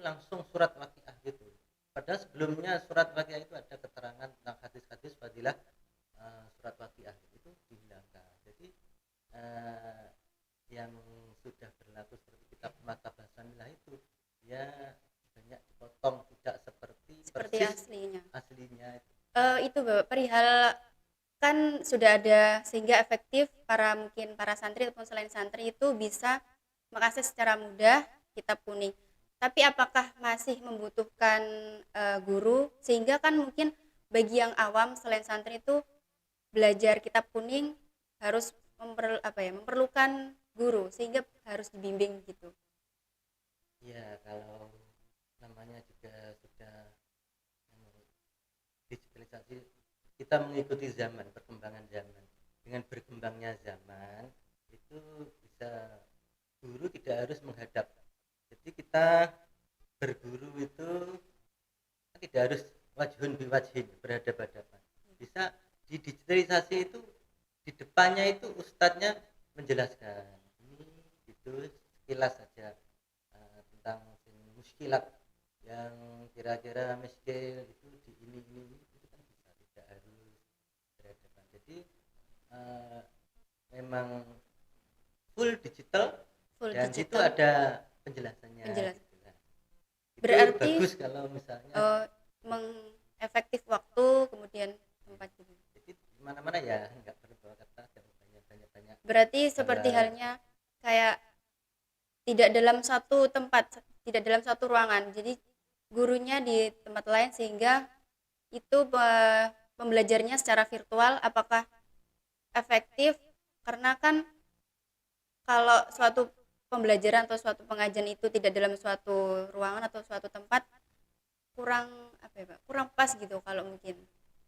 langsung surat waqiah gitu. Padahal sebelumnya surat waqiah itu ada keterangan tentang hadis-hadis fadilah surat waqiah itu dihilangkan. Jadi eh, yang sudah berlaku seperti kitab Maktabah Samilah itu ya banyak dipotong, tidak seperti seperti persis aslinya. aslinya itu. Itu Bapak, perihal kan sudah ada sehingga efektif mungkin para santri ataupun selain santri itu bisa mengakses secara mudah kitab kuning. Tapi apakah masih membutuhkan guru, sehingga kan mungkin bagi yang awam selain santri itu belajar kitab kuning harus memerlukan guru, sehingga harus dibimbing gitu. Ya kalau namanya juga sudah digitalisasi, kita mengikuti zaman, perkembangan zaman. Dengan berkembangnya zaman itu bisa, guru tidak harus menghadap. Jadi kita berguru itu tidak harus wajhun biwajhin, berhadapan-hadapan. Bisa di digitalisasi itu di depannya itu ustadznya menjelaskan ini itu sekilas saja tentang muskilat yang kira-kira miskin itu di ini itu kan bisa, tidak harus berhadapan. Jadi uh, memang full digital Full dan situ digital ada penjelasannya penjelas. gitu kan. Itu Berarti bagus kalau misalnya mengefektif waktu kemudian tempat gitu. jadi di mana-mana ya nggak perlu bawa kertas, nggak banyak Berarti seperti bawa. halnya kayak tidak dalam satu tempat, tidak dalam satu ruangan. Jadi gurunya di tempat lain, sehingga itu pembelajarnya secara virtual. Apakah efektif? Karena kan kalau suatu pembelajaran atau suatu pengajian itu tidak dalam suatu ruangan atau suatu tempat, kurang apa ya Pak? Kurang pas gitu kalau mungkin.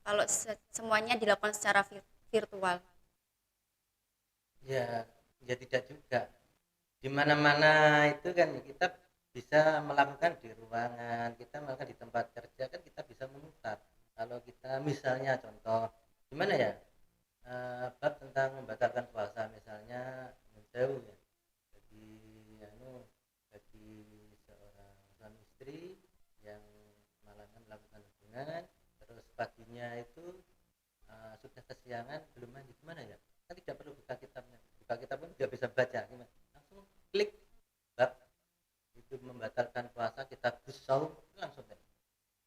Kalau semuanya dilakukan secara virtual. Ya ya tidak juga, di mana-mana itu kan kita bisa melakukan di ruangan, kita melakukan di tempat kerja kan kita bisa memutar. Kalau kita misalnya contoh gimana ya, bab tentang membatalkan puasa misalnya menjauh ya, bagi bagi seorang suami istri yang malamnya melakukan hubungan terus paginya itu sudah kesiangan belum mandi, gimana ya, kan tidak perlu buka kitabnya, buka kitab pun tidak bisa baca, gimana, langsung klik bab itu membatalkan puasa, kita busau langsung kan,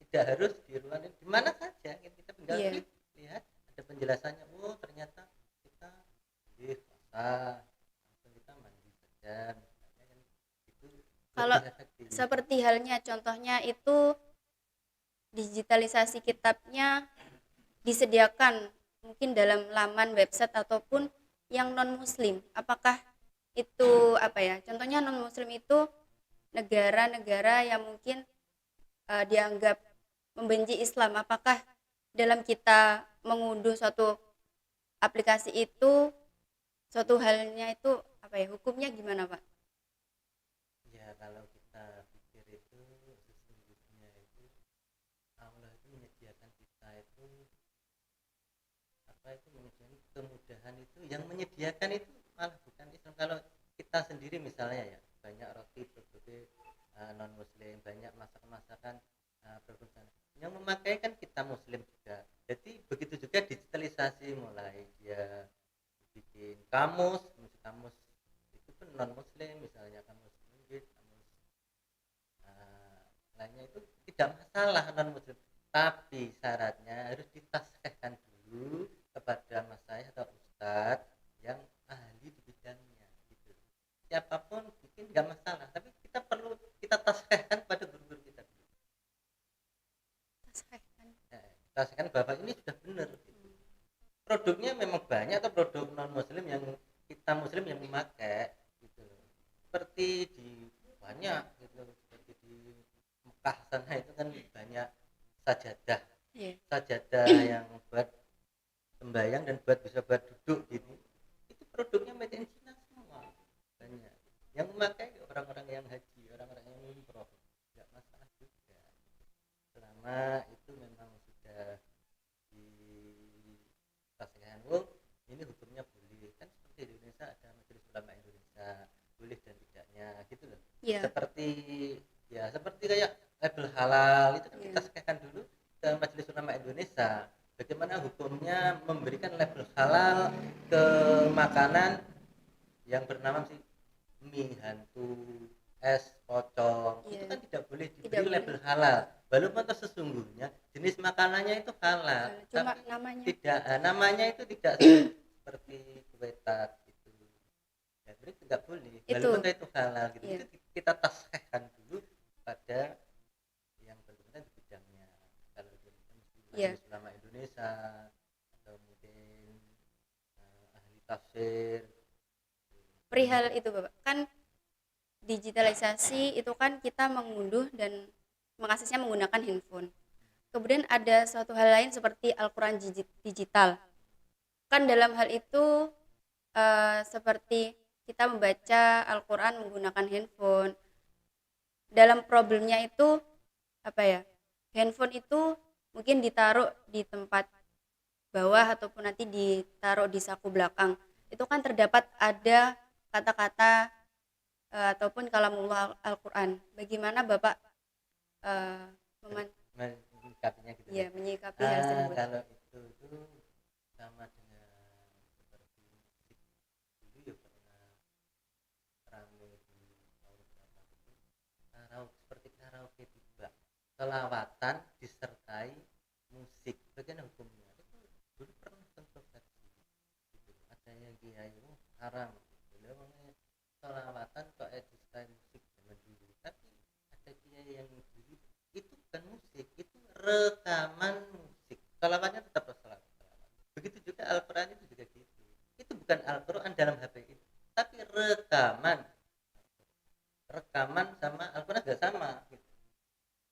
tidak harus di ruangan, di mana saja kita tinggal Iya. klik, lihat ada penjelasannya, oh ternyata kita puasa, langsung kita mandi saja misalnya kan, itu Kalau lebih efektif. seperti halnya contohnya itu digitalisasi kitabnya disediakan mungkin dalam laman website ataupun yang non muslim. Apakah itu apa ya? Contohnya non muslim itu negara-negara yang mungkin dianggap membenci Islam. Apakah dalam kita mengunduh suatu aplikasi itu suatu halnya itu apa ya? Hukumnya gimana, Pak? Ya kalau kita pikir itu sesungguhnya itu Allah itu menyediakan kita itu apa, itu menyediakan kemudahan, itu yang menyediakan itu malah bukan Islam. Kalau kita sendiri misalnya ya banyak roti produk non muslim, banyak masakan-masakan produk sana yang memakai kan kita muslim juga. Jadi begitu juga digitalisasi, mulai dia bikin kamus, kamus itu pun non muslim, misalnya kamus Inggris, kamus lainnya itu tidak masalah non muslim, tapi syaratnya harus ditasbihkan dulu kepada masayikh atau ustadz yang ahli di bidangnya gitu. Siapapun bikin nggak masalah, tapi kita perlu kita tasbihkan pada guru-guru kita dulu. Tasbihkan bahwa ini sudah benar gitu. Produknya memang banyak atau produk non muslim yang kita muslim yang memakai gitu, seperti di banyak gitu, seperti di Mekah sana itu kan banyak sajadah, Yeah. sajadah yang buat sembahyang dan buat bisa buat duduk gitu, itu produknya made in China semua, banyak yang memakai orang-orang yang haji, orang-orang yang umroh, nggak masalah juga selama itu memang sudah dipastikan, oh ini hukumnya boleh, kan seperti di Indonesia ada Majelis Ulama Indonesia, boleh dan tidaknya gitu loh. Yeah. Seperti Ya seperti kayak label halal itu kan kita Iya. sampaikan dulu ke Majelis Ulama Indonesia bagaimana hukumnya memberikan label halal ke makanan yang bernama mie hantu, es pocong, itu Iya, kan tidak boleh tidak diberi boleh. label halal. Walaupun sesungguhnya jenis makanannya itu halal, Hal cuma tapi namanya. tidak namanya itu tidak seperti kue tart gitu. Ya, jadi tidak boleh. Walaupun Itu. itu halal gitu, Iya. itu kita tasihkan dulu pada yang berkepentingan di bidangnya. Kalau itu Iya. Majelis Ulama Indonesia atau mungkin ahli tafsir. Perihal itu Bapak, kan digitalisasi itu kan kita mengunduh dan mengaksesnya menggunakan handphone. Kemudian ada suatu hal lain seperti Al-Quran digital. Kan dalam hal itu seperti kita membaca Al-Quran menggunakan handphone. Dalam problemnya itu apa ya? Handphone itu mungkin ditaruh di tempat bawah ataupun nanti ditaruh di saku belakang. Itu kan terdapat ada kata-kata ataupun kalamullah Al-Quran. Bagaimana Bapak eh, meman Menyikapinya gitu ya ya. menyikapi hal tersebut? Kalau itu sama dengan seperti musik dulu ya pernah rame di tahun berapa itu seperti karaoke tiba selawatan disertai musik bagaimana hukumnya itu dulu pernah kontroversi gitu. Ada yang kiai haram gitu. Memangnya selawatan kok disertai musik zaman dulu tapi ada kiai yang dulu itu bukan musik itu rekaman musik selawatnya tetap selawat. Begitu juga Al-Quran itu juga gitu itu bukan Al-Quran dalam HP itu tapi rekaman rekaman sama Al-Quran nggak sama gitu.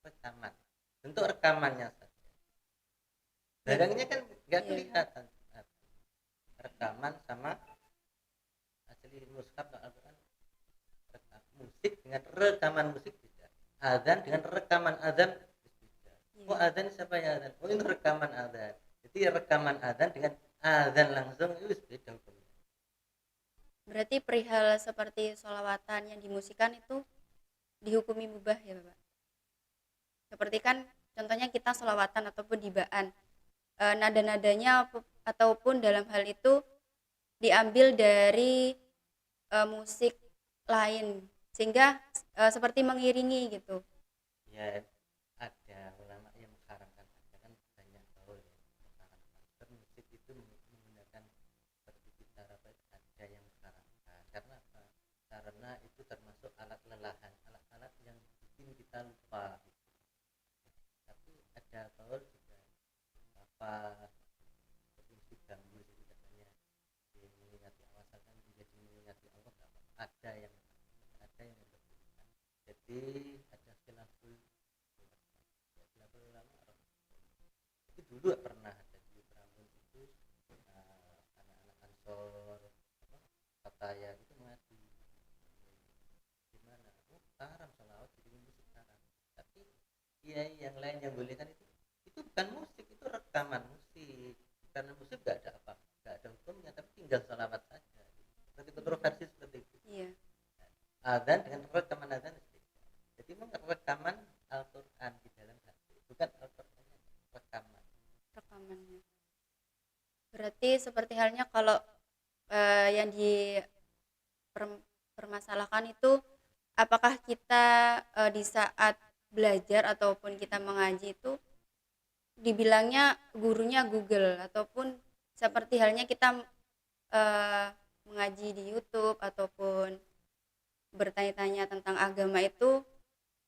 Rekaman bentuk rekamannya saja Ya, barangnya kan nggak iya, kelihatan rekaman sama asli mushaf Al-Quran musik dengan rekaman musik beda azan dengan rekaman azan beda. Oh iya. azan siapa yang azan oh ini rekaman azan jadi rekaman azan dengan azan langsung itu beda hukumnya. Berarti perihal seperti sholawatan yang dimusikan itu dihukumi mubah ya Bapak? Seperti kan contohnya kita sholawatan ataupun dibaan. Nada-nadanya ataupun dalam hal itu diambil dari musik lain sehingga seperti mengiringi gitu. Ya ada ulama yang mengharamkan ada kan banyak gaul ya mengharamkan musik itu menggunakan seperti gitar apa ada yang mengharamkan karena apa karena itu termasuk alat lelahan alat-alat yang bikin kita lupa gitu. Tapi ada gaul juga apa seperti musik gambus itu katanya mengingati Allah kan menjadi mengingati Allah ada yang berbeda jadi ada khilaful ulama itu dulu pernah ada di Pramun itu anak-anak Ansor Fataya itu mengadu gimana haram salawat jadi musik haram tapi kiai yang lain yang bolehkan itu bukan musik itu rekaman musik karena musik gak ada apa gak ada hukumnya tapi tinggal salawat saja seperti kontroversi seperti itu Iya, azan dengan rekaman azan jadi memang rekaman Al-Quran di dalam hati bukan Al-Quran rekaman rekamannya. Berarti seperti halnya kalau yang dipermasalahkan itu apakah kita di saat belajar ataupun kita mengaji itu dibilangnya gurunya Google ataupun seperti halnya kita eh, mengaji di YouTube ataupun bertanya-tanya tentang agama itu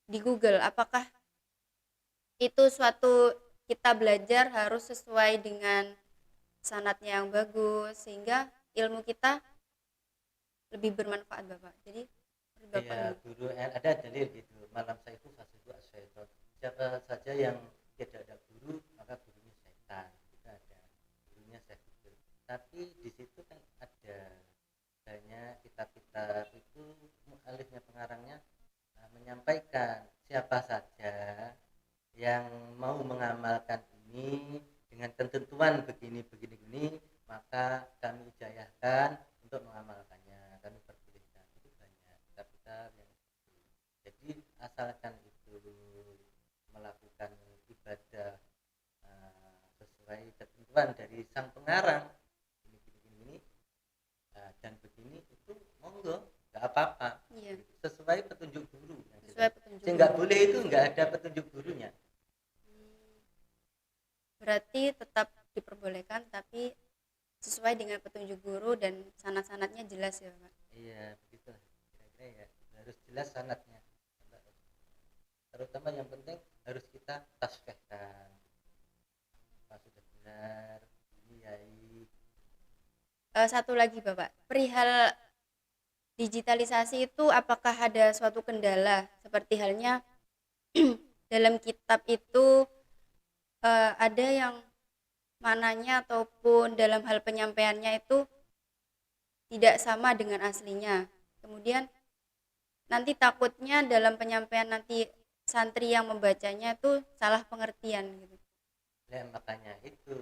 di Google. Apakah itu suatu kita belajar harus sesuai dengan sanatnya yang bagus sehingga ilmu kita lebih bermanfaat Bapak. Jadi Bapak ya gimana? guru ada dalil gitu malam saya itu fasidu asyaiton siapa saja yang tidak ada guru maka gurunya setan kita ada gurunya setan tapi di situ kan ada banyak kitab-kitab itu mualifnya pengarangnya menyampaikan siapa saja yang mau mengamalkan ini dengan ketentuan begini begini begini maka kami ijayahkan untuk mengamalkannya kami perbolehkan itu banyak kitab-kitab yang jadi asalkan kemampuan dari sang pengarang ini dan begini itu monggo nggak apa-apa, Iya, sesuai petunjuk guru yang sesuai jelas. petunjuk Yang nggak guru. boleh itu nggak ada petunjuk gurunya. Hmm, Berarti tetap diperbolehkan tapi sesuai dengan petunjuk guru dan sanad-sanadnya jelas ya, Pak. Iya begitu kira-kira ya, harus jelas sanatnya, terutama yang penting harus kita tasfihkan apa sudah benar ini yai. Satu lagi Bapak, perihal digitalisasi itu apakah ada suatu kendala seperti halnya dalam kitab itu ada yang mananya ataupun dalam hal penyampaiannya itu tidak sama dengan aslinya. Kemudian nanti takutnya dalam penyampaian nanti santri yang membacanya itu salah pengertian gitu. Nah, makanya itu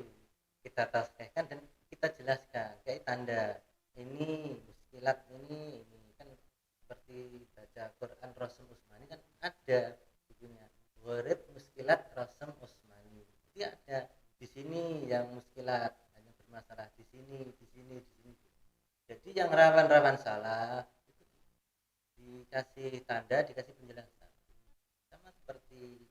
kita tasbihkan dan kita jelaskan kayak tanda ini muskilat ini kan seperti baca Quran Rasul Usmani kan ada bukunya Warid Muskilat Rasul Usmani, itu ada di sini yang muskilat hanya bermasalah di sini di sini di sini, jadi yang rawan-rawan salah itu dikasih tanda dikasih penjelasan sama seperti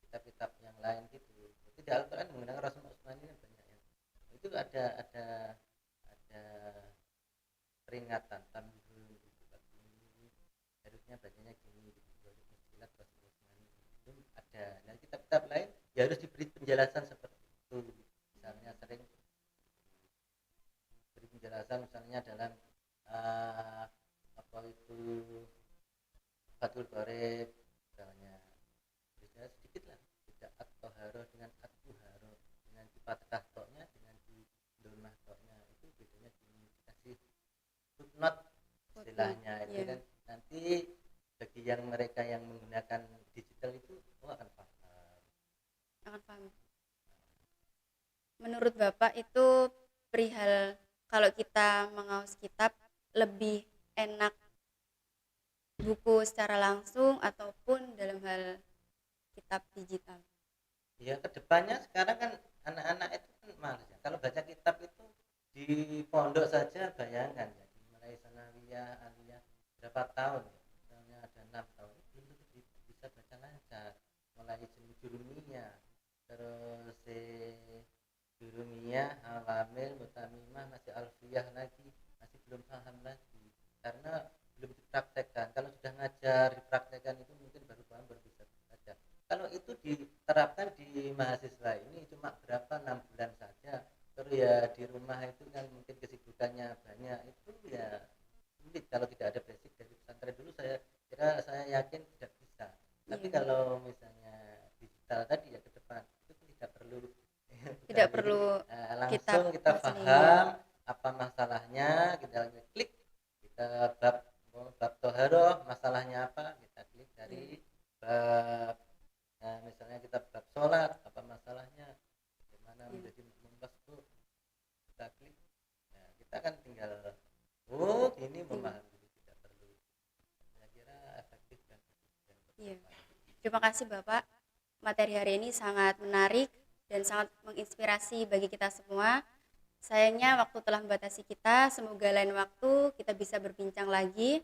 kitab-kitab yang lain gitu. Jadi di Al-Quran menggunakan Rasul Usmani ini banyak ya. Itu ada peringatan tambihun gitu. Ini harusnya bacanya gini gitu. Muskilat Rasul Usmani itu ada. Nah kitab-kitab lain ya harus diberi penjelasan seperti itu. Misalnya sering beri penjelasan misalnya dalam apa itu Fathul Qorib misalnya, bisa sedikit lah tidak at-toharoh dengan at-tuharo, dengan di fathah toknya dengan di domah toknya itu bedanya dikasih footnote istilahnya itu Iya, kan nanti bagi yang mereka yang menggunakan digital itu akan paham. akan paham. Menurut Bapak itu perihal kalau kita mengaus kitab lebih enak buku secara langsung ataupun dalam hal kitab digital. Ya kedepannya sekarang kan anak-anak itu kan malas ya kalau baca kitab itu di pondok saja, bayangkan ya mulai sanawiyah aliyah berapa tahun ya, misalnya ada 6 tahun itu belum tentu bisa baca lancar, mulai jenis jurumiyah terus jurumiyah awamil mutamimah masih alfiyah lagi masih belum paham lagi karena belum dipraktekkan. Kalau sudah ngajar dipraktekkan itu mungkin baru paham baru bisa baca. Kalau itu diterapkan di mahasiswa ini cuma berapa 6 bulan saja, terus ya di rumah itu kan mungkin kesibukannya banyak, itu ya sulit kalau tidak ada basic dari pesantren dulu, saya kira saya yakin tidak bisa. Tapi Iya. kalau misalnya digital tadi ya ke depan itu tidak perlu Tidak perlu kitab langsung kita aslinya. paham apa masalahnya, kita klik kita bab toharoh masalahnya apa kita klik dari bab. Nah, misalnya kita bab sholat, apa masalahnya, bagaimana menjadi membasku, kita klik. Nah, kita kan tinggal, oh ini memahami, tidak perlu. Saya kira efektif dan Iya. Terima kasih Bapak. Materi hari ini sangat menarik dan sangat menginspirasi bagi kita semua. Sayangnya waktu telah membatasi kita, semoga lain waktu kita bisa berbincang lagi.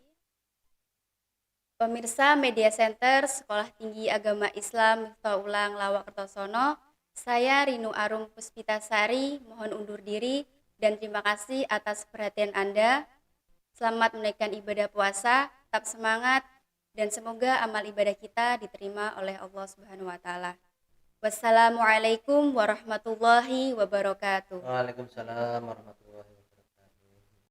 Pemirsa Media Center Sekolah Tinggi Agama Islam Miftahul Ulang Lawak Kertosono, saya Rinu Arum Puspitasari mohon undur diri dan terima kasih atas perhatian Anda. Selamat menunaikan ibadah puasa, tetap semangat dan semoga amal ibadah kita diterima oleh Allah Subhanahu wa taala. Wassalamualaikum warahmatullahi wabarakatuh. Waalaikumsalam warahmatullahi